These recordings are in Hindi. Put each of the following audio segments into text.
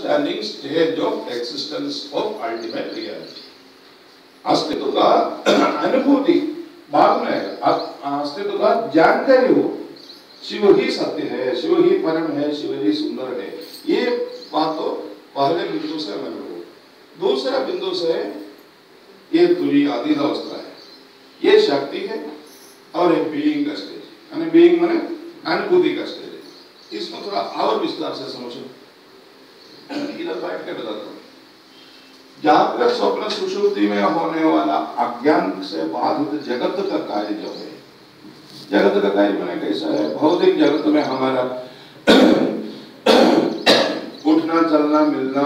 Understanding stage of existence of ultimate reality. अस्तित्व का अनुभूति बाद में, अस्तित्व का जानकारी हो, शिव ही सत्य है, शिव ही परम है, शिव ही सुंदर है, ये बात तो पहले बिंदु से अनुभव। दूसरा बिंदु से ये तुरीय आदि अवस्था है, ये शक्ति है और एक बीइंग का स्टेज, यानी बीइंग माने अनुभूति का स्टेज है। इसको थोड़ा और विस्तार से समझो, इधर बैठ के बताता हूँ। जागृत स्वप्न सुषुप्ति में होने वाला अज्ञान से बाधित जगत का कार्य जो है, जगत का कार्य मैंने कैसा है, भौतिक जगत में हमारा उठना चलना मिलना,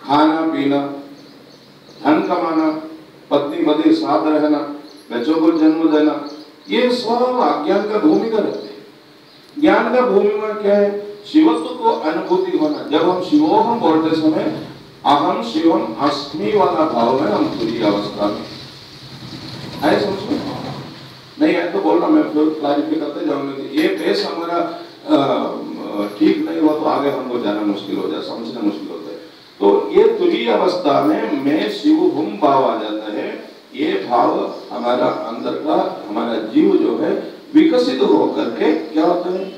खाना पीना, धन कमाना, पत्नी पति साथ रहना, बच्चों को जन्म देना, ये सब अज्ञान का भूमिका रहते हैं। ज्ञान का भूमिका क्या है? शिवत्व को अनुभूति होना। जब हम शिवोहम बोलते समय अहम शिवम अस्मि वाला भाव में हम तुरीय अवस्था में है, समझो नहीं है तो बोलना, मैं फिर क्लैरिफाई करते जाऊंगा। ये पेश हमारा ठीक नहीं हुआ तो आगे हमको जाना मुश्किल हो जाए, समझना मुश्किल होता है। तो ये तुरीय अवस्था में मैं शिव हूं भाव आ जाता है। ये भाव हमारा अंदर का, हमारा जीव जो है विकसित होकर के क्या होता है,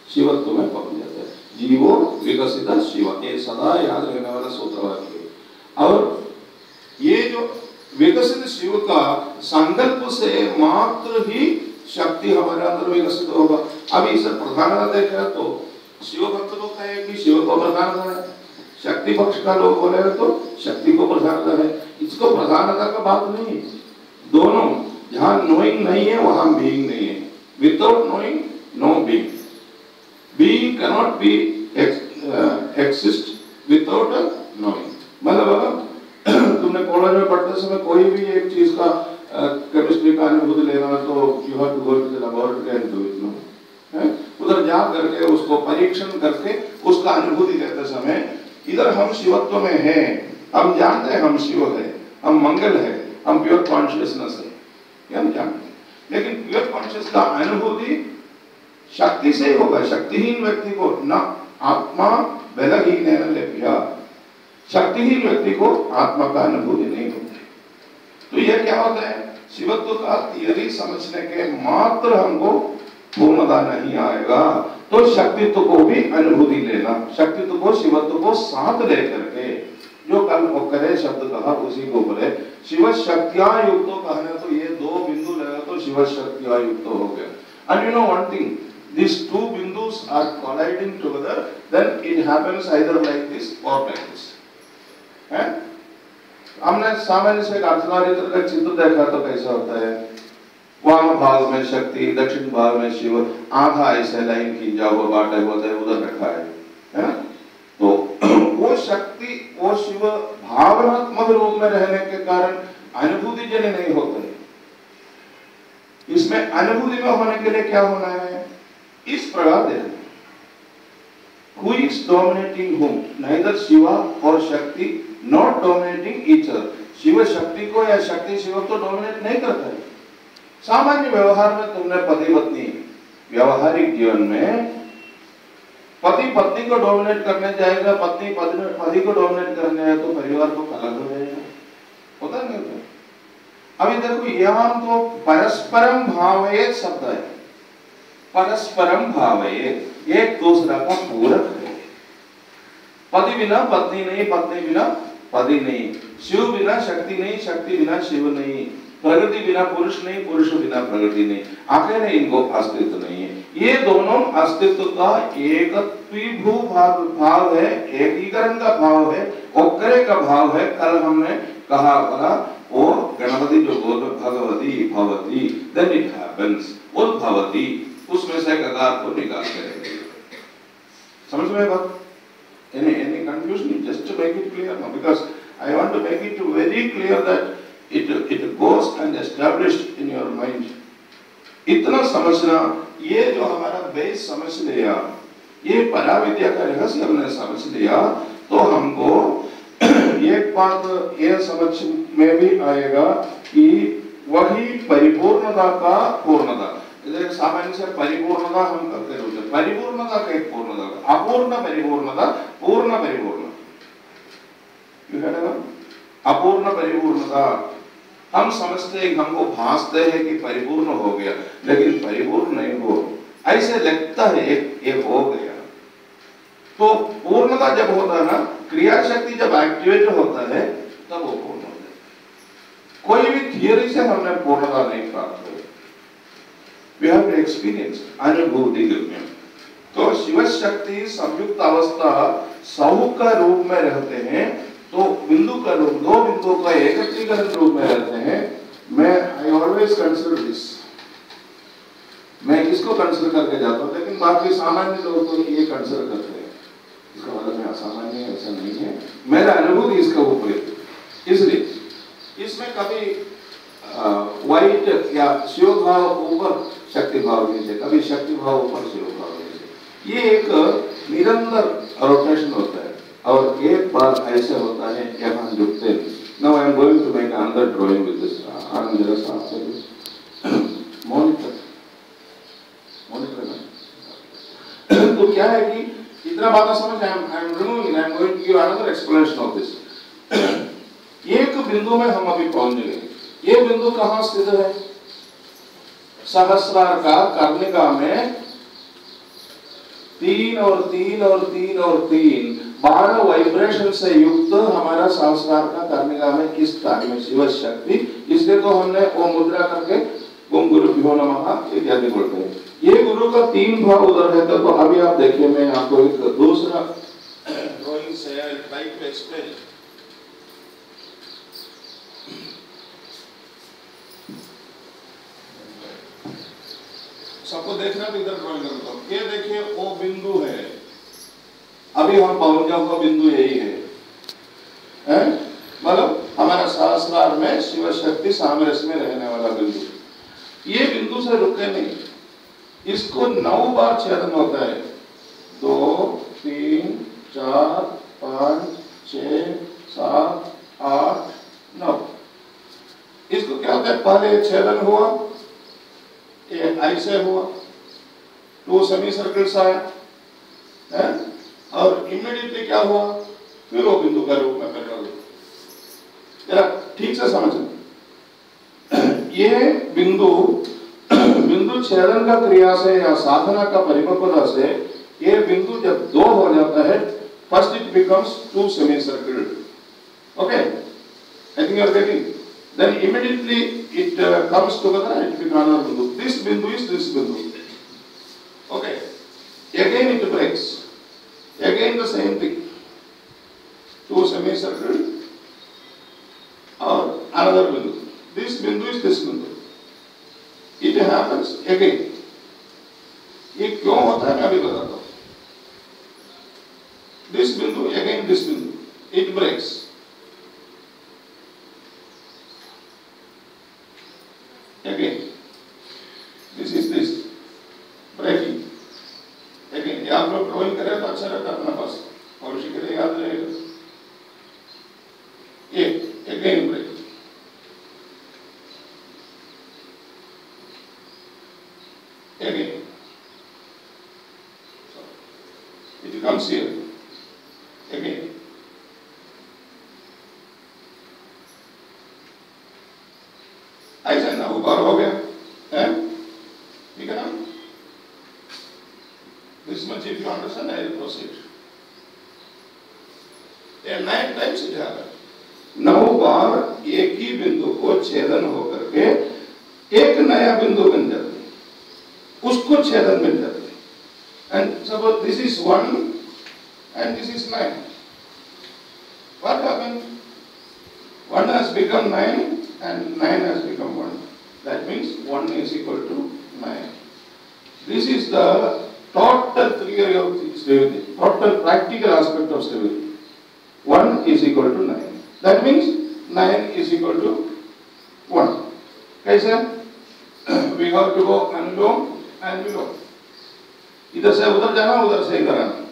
शिवत्व में पहुंच जाता है। जीवो विकसित शिव, ये सदा याद रहने वाला सूत्र है। और ये जो विकसित शिव का संकल्प से मात्र ही शक्ति हमारे अंदर विकसित होगा। अभी इसे प्रधानता देखा तो शिव भक्त लोग कहे कि शिव को प्रधानता है, शक्ति पक्ष का लोग बोले तो शक्ति को प्रधानता है। इसको प्रधानता का बात नहीं, दोनों, जहां नोइंग नहीं है वहां बीइंग नहीं है। Without knowing know being, being can not be exist without knowing. मतलब तुमने कॉलेज में पढ़ते समय कोई भी एक चीज का केमिस्ट्री का अनुभूति लेना तो you have to go to the laboratory and do it, no, उधर जा करके उसको परीक्षण करके उसका अनुभूति लेते समय, इधर हम शिवत्व में हैं, हम जानते हैं हम शिव है, हम मंगल है, हम प्योर कॉन्शियसनेस है, ये हम जानते हैं। लेकिन प्योर कॉन्शियस का अनुभूति शक्ति से ही होगा। शक्तिहीन व्यक्ति को न आत्मा बलहीन लभ्या, शक्तिहीन व्यक्ति को आत्मा का अनुभूति नहीं होती। तो यह क्या होता है, शिवत्व का थियरी समझने के मात्र हमको पूर्णता नहीं आएगा, तो शक्तित्व को भी अनुभूति लेना, शक्तित्व को शिवत्व को साथ लेकर के, जो कल करे शब्द कहा उसी को बोले शिव शक्तिया युक्त कहना, तो ये दो बिंदु लगा तो शिव शक्तिया युक्त हो गया। And you know one thing, these two bindus are colliding together, then it happens either like this or like this. हैं? हमने सामान्य से अर्धनारीश्वर का चित्र देखा तो कैसा होता है, वाम भाग में शक्ति, दक्षिण भाग में शिव, आधा ऐसे लाइन खींचा हुआ बाटा होता है, उधर रखा है? तो वो शक्ति, वो शिव भावनात्मक रूप में रहने के कारण अनुभूति जन्य नहीं होते। इसमें अनुभूति में होने के लिए क्या होना है, इस प्रकार देखना, who is dominating whom, neither Shiva और शक्ति not dominating each other। Shiv Shakti को या शक्ति शिव को डोमिनेट नहीं करता है। सामान्य व्यवहार में तुमने पति पत्नी, व्यवहारिक जीवन में पति पत्नी को डोमिनेट करने जाएगा, पत्नी पति को डोमिनेट करने जाए तो परिवार को अलग हो जाएगा, होता नहीं होता। अभी देखो यहाँ तो परस्परम भावये शब्द है, परस्परम भावये, एक दूसरा का पूरक है। पति बिना पत्नी नहीं, पत्नी बिना पति नहीं, शिव बिना शक्ति नहीं, शक्ति बिना शिव नहीं, प्रकृति बिना पुरुष नहीं, पुरुष बिना प्रकृति नहीं, अकेले इनको अस्तित्व नहीं है। ये दोनों अस्तित्व का एकत्वीभू भाव है, एकीकरण का भाव है, ओकरे का भाव है। कल हमने कहा बोला वो गणपति जो बोल भगवती भवती, देन इट हैपेंस, उद्भवती, उसमें से कगार को निकाल करेंगे। समझ में बात? Any confusion? Just to make it clear now, because I want to make it very clear that it goes and established in your mind. इतना समझना, ये जो हमारा बेस समझ लिया, ये पराविद्या का रहस्य हमने समझ लिया, तो हमको एक बात ये समझ में भी आएगा कि वही परिपूर्णता का पूर्णता। सामान्य से परिपूर्णता हम करते रहते हैं, परिपूर्णता का एक पूर्णता, अपूर्ण परिपूर्णता, पूर्ण परिपूर्णता। अपूर्ण परिपूर्णता। हम समझते हैं, हमको भासते हैं कि परिपूर्ण हो गया, लेकिन परिपूर्ण नहीं हो, ऐसे लगता है एक हो गया। तो पूर्णता जब होता है ना, क्रिया शक्ति जब एक्टिवेट होता है तब वो पूर्ण होता है। कोई भी थियरी से हमने पूर्णता नहीं प्राप्त हुई, वी हैव टू एक्सपीरियंस, अनुभूति करके। तो शिव शक्ति संयुक्त अवस्था सौ का रूप में रहते हैं, तो बिंदु का रूप, दो बिंदुओं का एकत्रीकरण रूप में रहते हैं। मैं आई ऑलवेज कंसिडर दिस, मैं इसको कंसिडर करके जाता हूँ, लेकिन बाकी सामान्य लोग तो ये कंसिडर करते हैं। इसका मतलब मैं असामान्य है ऐसा नहीं है, मेरा अनुभूति इसका ऊपर है। इसलिए इसमें कभी वाइट या शिव भाव ऊपर शक्ति भाव नीचे, कभी शक्ति भाव ऊपर शिव भाव नीचे, ये एक निरंतर रोटेशन होता है। और एक बार ऐसे होता है कि हम झुकते हैं। Now I am going to make another drawing with this Anand जरा साफ करिए मॉनिटर में। तो क्या है कि इतना बात समझ, I am removing, I am going to give another explanation of this. एक बिंदु में हम अभी पहुंच गए। ये बिंदु कहां स्थित है? सहस्रार का कर्णिका में 3 और 3 और 3 और 3 12 वाइब्रेशन से युक्त हमारा सहस्रार का कर्णिका में किस स्थान में शिव शक्ति। इसलिए तो हमने वो मुद्रा करके ओम गुरुभ्यो नमः इत्यादि बोलते हैं। ये गुरु का 3 भाव उधर है। तो अभी आप देखिए, मैं आपको एक दूसरा ड्राइंग से ट्राई टू एक्सप्लेन। सबको देखना तो इधर ड्राइंग करता हूं। ये देखिए वो बिंदु है, अभी हम पहुंच जाओ वो बिंदु यही है, मतलब हमारा सहस्रार में शिव शक्ति सामरस्य में रहने वाला बिंदु। ये बिंदु से रुके नहीं, इसको 9 बार छेदन होता है। 2 3 4 5 6 7 8 9। इसको क्या होता है, पहले छेदन हुआ, ये ऐसे हुआ, 2 सेमी सर्कल्स आया है, और इमीडिएटली क्या हुआ, फिर वो बिंदु का रूप में परिणत हुआ। जरा ठीक से समझना, ये बिंदु छेदन का क्रिया से या साधना का परिपक्वता से ये बिंदु जब 2 हो जाता है, first it becomes 2 semi circle. Okay, I think you are getting. Then immediately it comes together and it becomes another bindu. This bindu is this bindu. Okay. Again it breaks. Again the same thing. 2 semicircle or another bindu. This bindu is this bindu. It happens again. ये क्यों होता है मैं अभी बताता हूँ। This bindu again this bindu. It breaks. Again, this is this breaking. Again, ये आप लोग ड्राइंग करें तो अच्छा रहता अपना पास, और उसी के लिए याद रहेगा। ये again breaking. Again, so it comes here. Again. ऐसा ना ऊपर हो गया है, ठीक है ना? This much if you understand, I will proceed. There are 9 times it happened. 9 बार एक ही बिंदु को छेदन होकर के एक नया बिंदु बन जाता है, उसको छेदन बन जाता है। And suppose this is 1 and this is 9. What happened? 1 has become 9 and 9 has become 1. That means 1 is equal to 9. This is the total theory of stability, total practical aspect of stability. 1 is equal to 9. That means 9 is equal to 1. कैसे? We have to go anulom and विलोम। इधर से उधर जाना, उधर से इधर आना।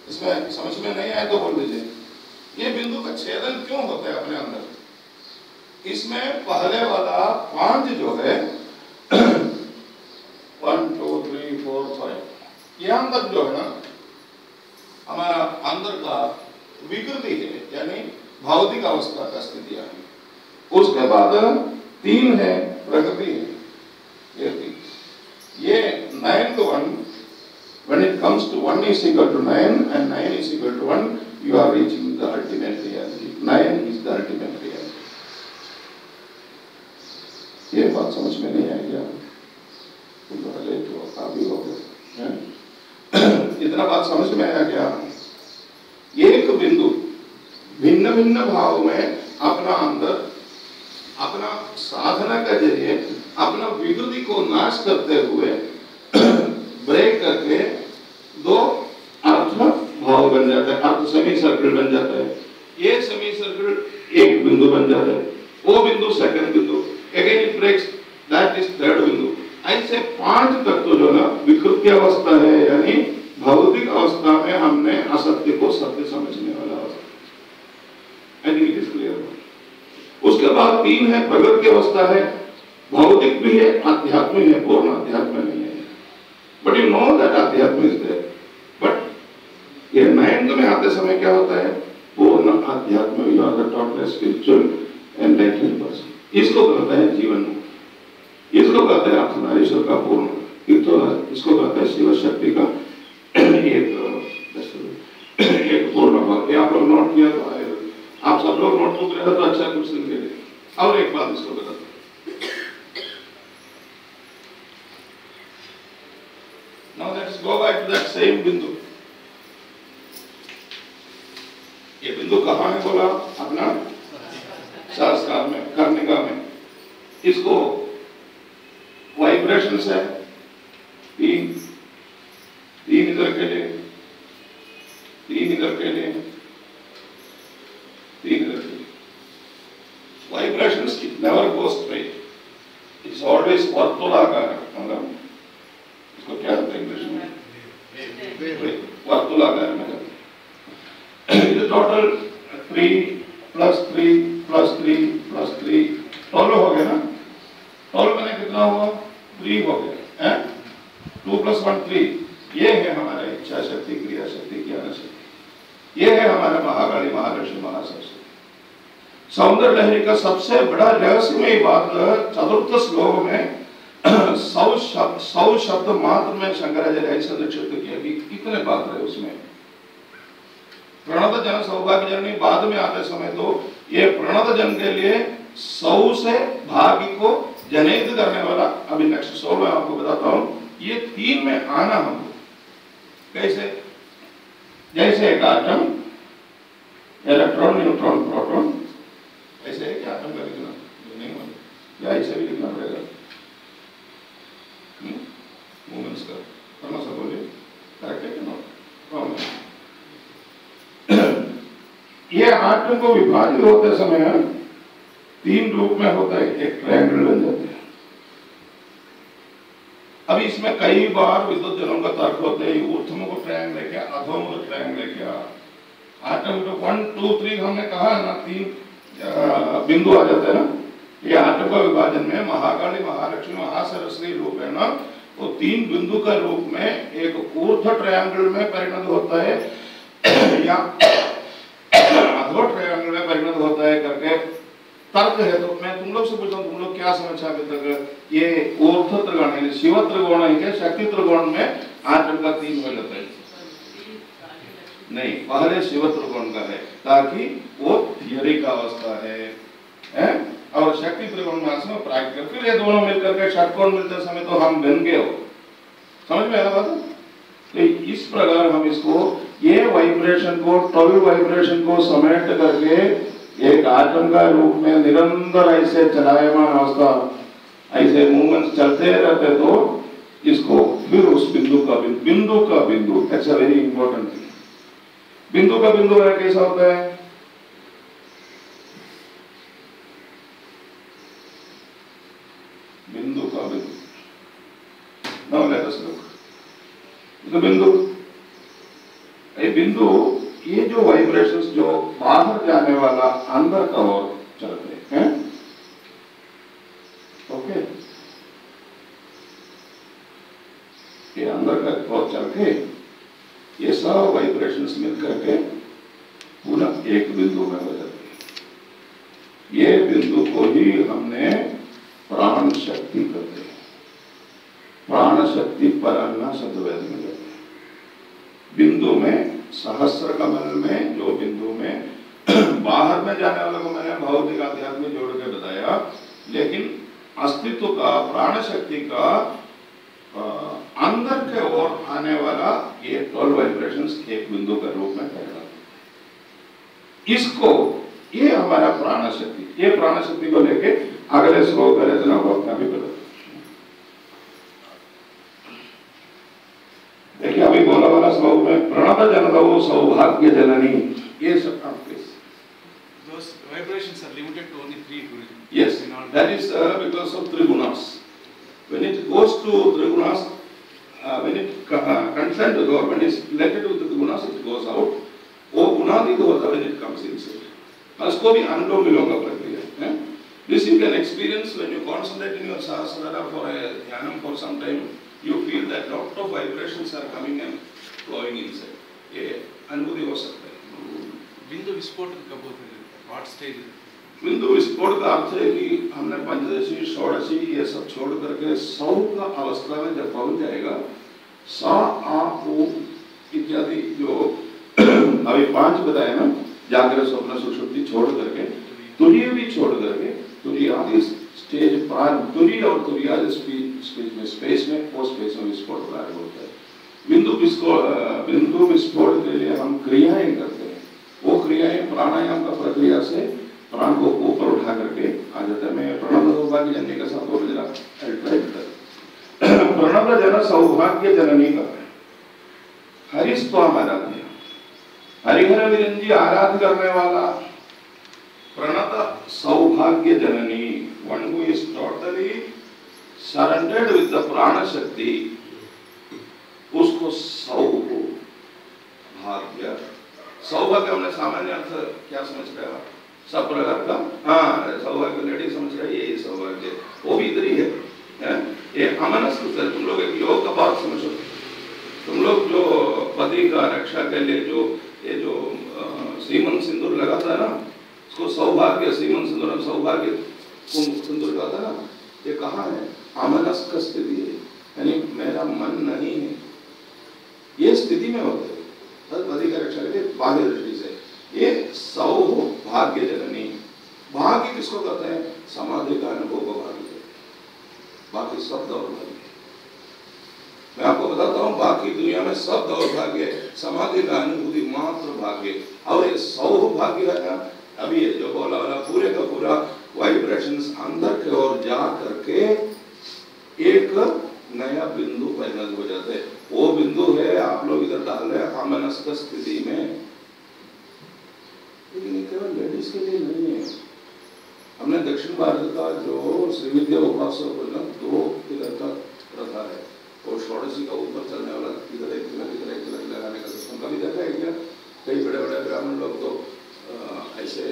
इसमें समझ में नहीं आए तो बोल दीजिए। ये बिंदु का छेदन क्यों होता है अपने अंदर? इसमें पहले वाला 5 जो है 1 2 3 4 5, ये अंदर जो है ना, हमारा अंदर का विकृति है, यानी भौतिक अवस्था का स्थितियां है। उसके बाद 3 है प्रकृति है, ये 3। ये 9 to 1, when it comes to 1 is equal to 9 and 9 is equal to 1, you are reaching the ultimate reality. 9 is the ultimate reality. ये बात समझ में नहीं आई क्या? पहले तो काफी हो गए, इतना बात समझ में आया क्या? एक बिंदु भिन्न भिन्न भाव में अपना अंदर अपना साधना के जरिए अपना विकृति को नाश करते हुए ब्रेक करके 2 अर्थ भाव बन जाता है, अर्थ सेमी सर्कल बन जाता है। ये सेमी सर्कल एक बिंदु बन जाता है, वो बिंदु सेकंड बिंदु, again it breaks, that is third बिंदु। ऐसे 5 तत्व जो ना विकृति अवस्था है, यानी भौतिक अवस्था में हमने असत्य को सत्य समझने वाला अवस्था। I think it is clear. उसके बाद 3 है प्रगति अवस्था है, भौतिक भी है, अध्यात्म है, पूर्ण अध्यात्म नहीं है। बट यू नो दैट अध्यात्म इज देयर। बट ये 9 में आते समय क्या होता है? पूर्ण अध्यात्म, you are the total spiritual enlightened person. इसको कहते हैं जीवन मुक्त, इसको कहते हैं अर्धनारीश्वर का पूर्ण, इसको कहते हैं शिव शक्ति का एक पूर्ण भाव। ये आप लोग नोट किया तो आप सब लोग नोटबुक रहे तो अच्छा कुछ दिन के लिए। और एक बात इसको बताता हूं। Now let's go back to that same बिंदु। ये बिंदु कहाँ है बोला? अपना संस्कार में, कर्णिका में। इसको वाइब्रेशंस है 3 इधर के लिए, 3 इधर के लिए, 3 इधर के लिए। Vibrations it never goes straight, it's always वर्तुलाकार। मतलब इसको क्या कहते हैं इंग्लिश में? वर्तुलाकार में। ये टोटल 3 + 3 + 3 + 3 12 हो गया ना? 12 में कितना हुआ? 3 हो गया है। 2 + 1 3। ये है हमारा इच्छा शक्ति, क्रिया शक्ति, ज्ञान शक्ति। ये है हमारा महाकाली, महालक्ष्मी, महासरस्वती। सौंदर्य लहरी का सबसे बड़ा रहस्यमय बात 4th श्लोक में 100 शब्द मात्र में शंकराचार्य ऐसा निश्चित किया कि कितने बात रहे उसमें। प्रणत जन सौभाग्य जननी बाद में आते समय तो ये प्रणत जन के लिए 100 से भाग्य को जनित करने वाला, अभी नेक्स्ट 100 में आपको बताता हूं। ये 3 में आना हमको कैसे? जैसे एक आटम, इलेक्ट्रॉन, न्यूट्रॉन, प्रोटॉन, ऐसे एक आटम का लिखना नहीं होगा, या ऐसे भी लिखना पड़ेगा। मूवमेंट्स का करना सब बोलिए, करेक्ट है कि नॉट? ये आटम को विभाजित होते समय 3 रूप में होता है, एक ट्रायंगल बन जाते हैं। अभी इसमें कई बार विद्युत जनों का तर्क होते हैं, ऊर्ध्व को ट्रायंगल लेके, अधोम को ट्रायंगल लेके। आटम को 1 2 3 हमने कहा ना, 3 बिंदु आ जाते हैं ना। ये आटम का विभाजन में महाकाली, महालक्ष्मी, महासरस्वती रूप है ना, वो 3 बिंदु का रूप में एक ऊर्ध्व ट्रायंगल में परिणत होता है या अधो ट्रायंगल में परिणत होता है करके तर्क है। तो मैं तुम लोग से पूछता हूँ, तुम लोग क्या समझा अभी तक? ये ऊर्ध्व त्रिकोण है, शिव त्रिकोण है क्या? शक्ति त्रिकोण में आटम का 3 हो जाता है? नहीं, पहले शिव त्रिकोण का है, ताकि वो थियरी का अवस्था है? और शक्ति त्रिकोण में आसमान प्रैक्टिकल, फिर ये दोनों मिलकर के षटकोण मिलते समय तो हम बन गए हो। समझ में आया बात? तो इस प्रकार हम इसको, ये वाइब्रेशन को, 12 वाइब्रेशन को समेट करके एक आटम का रूप में निरंतर ऐसे चलायमान अवस्था, ऐसे मूवमेंट्स चलते रहते, तो इसको फिर उस बिंदु का बिंदु, that's a very important thing. बिंदु का बिंदु है कैसा होता है? बिंदु का बिंदु। Now let us look the बिंदु। बिंदु, ये जो वाइब्रेशंस जो बाहर जाने वाला अंदर का ओर चलते हैं, ओके, ये अंदर का ओर चल के ये सब वाइब्रेशंस मिलकर के पुनः एक बिंदु में हो जाती है। ये बिंदु को ही हमने प्राण शक्ति कहते हैं। प्राण शक्ति परान्ना शब्द वेद में कहते हैं। बिंदु में सहस्र कमल में जो बिंदु में बाहर में जाने वाले को मैंने भौतिक आध्यात्मिक जोड़ के बताया, लेकिन अस्तित्व का प्राण शक्ति का अंदर के ओर आने वाला ये 12 वाइब्रेशंस एक बिंदु के रूप में कहलाता है। इसको ये हमारा प्राण शक्ति, ये प्राण शक्ति को लेके अगले श्लोक में रचना को अपना भी बता। देखिए अभी बोला वाला श्लोक में प्रणत जनदो सौभाग्य जननी, ये सब those vibrations are limited to only 3 Guruji. Yes, that is because of Trigunas. When it goes to Trigunas, when it consent to God, when it is related with the Trigunas, it goes out. वो गुणादि होता है when it comes inside. उसको भी अनुलोम विलोम का प्रक्रिया है। This you can experience when you concentrate in your sahasrara for a dhyanam for some time. You feel that lot of vibrations are coming and flowing inside. ये अनुभूति हो सकता है। बिंदु विस्फोट कब होता है? What stage? बिंदु विस्फोट का अर्थ है कि हमने पंचदशी षोडशी ये सब छोड़ करके 100 का अवस्था में जब पहुंच जाएगा, सा आ ऊ इत्यादि जो अभी 5 बताए ना, जागृत स्वप्न सुषुप्ति छोड़ करके, तुरीय भी छोड़ करके, तुरीयादि स्टेज प्रारंभ, तुरीय और तुरीयादि स्टेज में स्पेस में वो स्पेस में विस्फोट प्रारंभ होता है। बिंदु विस्फोट के लिए हम क्रियाएं करते हैं। वो क्रियाएं प्राणायाम का प्रक्रिया से प्राण को ऊपर उठा करके आ जाता है। मैं प्रणव सौभाग्य जननी का साथ बोल जरा प्रणव जन सौभाग्य जननी का हरिस्वाम आराध्य, हरिहर विरन जी आराध करने वाला प्रणत सौभाग्य जननी, one who is totally surrendered with the प्राण शक्ति, उसको सौभाग्य, सौभाग्य हमने सामान्य अर्थ क्या समझ रहे हो? सब प्रकार का, हाँ सौभाग्य लेडी समझ रहे, यही सौभाग्य, वो भी इधर ही है। ये अमनस्क से तुम लोग एक योग का बात समझो। तुम लोग जो पति का रक्षा के लिए जो ये जो सीमन सिंदूर लगाता है ना, उसको सौभाग्य सीमन सिंदूर सौभाग्य सिंदूर लगाता है ना, ये कहाँ है? अमनस्क स्थिति है, यानी मेरा मन नहीं है, ये स्थिति में होता है। पति का रक्षा के लिए बाह्य दृष्टि से ये सौभाग्य जननी। भाग्य किसको कहते हैं? समाधि का अनुभव को भाग्य कहते हैं। बाकी सब दौर्भाग्य। मैं आपको बताता हूँ, बाकी दुनिया में सब दौर्भाग्य, समाधि का अनुभूति मात्र भाग्य। और ये सौभाग्य है ना, अभी ये जो बोला वाला पूरे का पूरा वाइब्रेशंस अंदर की ओर जा करके एक नया बिंदु परिणत हो जाते हैं। वो बिंदु है आप लोग इधर डाल रहे हैं अमनस्क स्थिति में, लेकिन केवल लेडीज के लिए नहीं है। हमने दक्षिण भारत का जो श्रीविद्या उपासक ना, 2 इधर का प्रथा है, और षोडशी का ऊपर चलने वाला इधर एक तिलक लगाने का सिस्टम कभी देखा है क्या? कई बड़े बड़े ब्राह्मण लोग तो ऐसे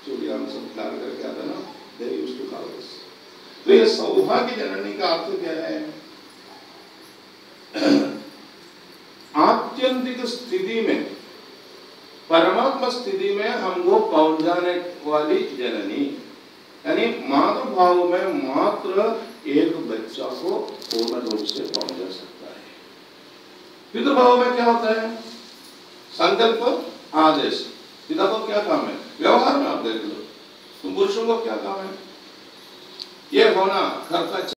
चूड़ियां सब डाल करके आते ना, they used to call this. तो ये सौभाग्य जननी का अर्थ क्या है? आत्यंतिक स्थिति में, परमात्मा स्थिति में हमको पहुंच जाने वाली जननी, यानी मातृभाव में मात्र एक बच्चा को पूर्ण रूप से पहुंच जा सकता है। पितृभाव में क्या होता है? संकल्प आदेश। पिता को क्या काम है? व्यवहार में आप देख लो, तुम पुरुषों को क्या काम है? ये होना, खर्चा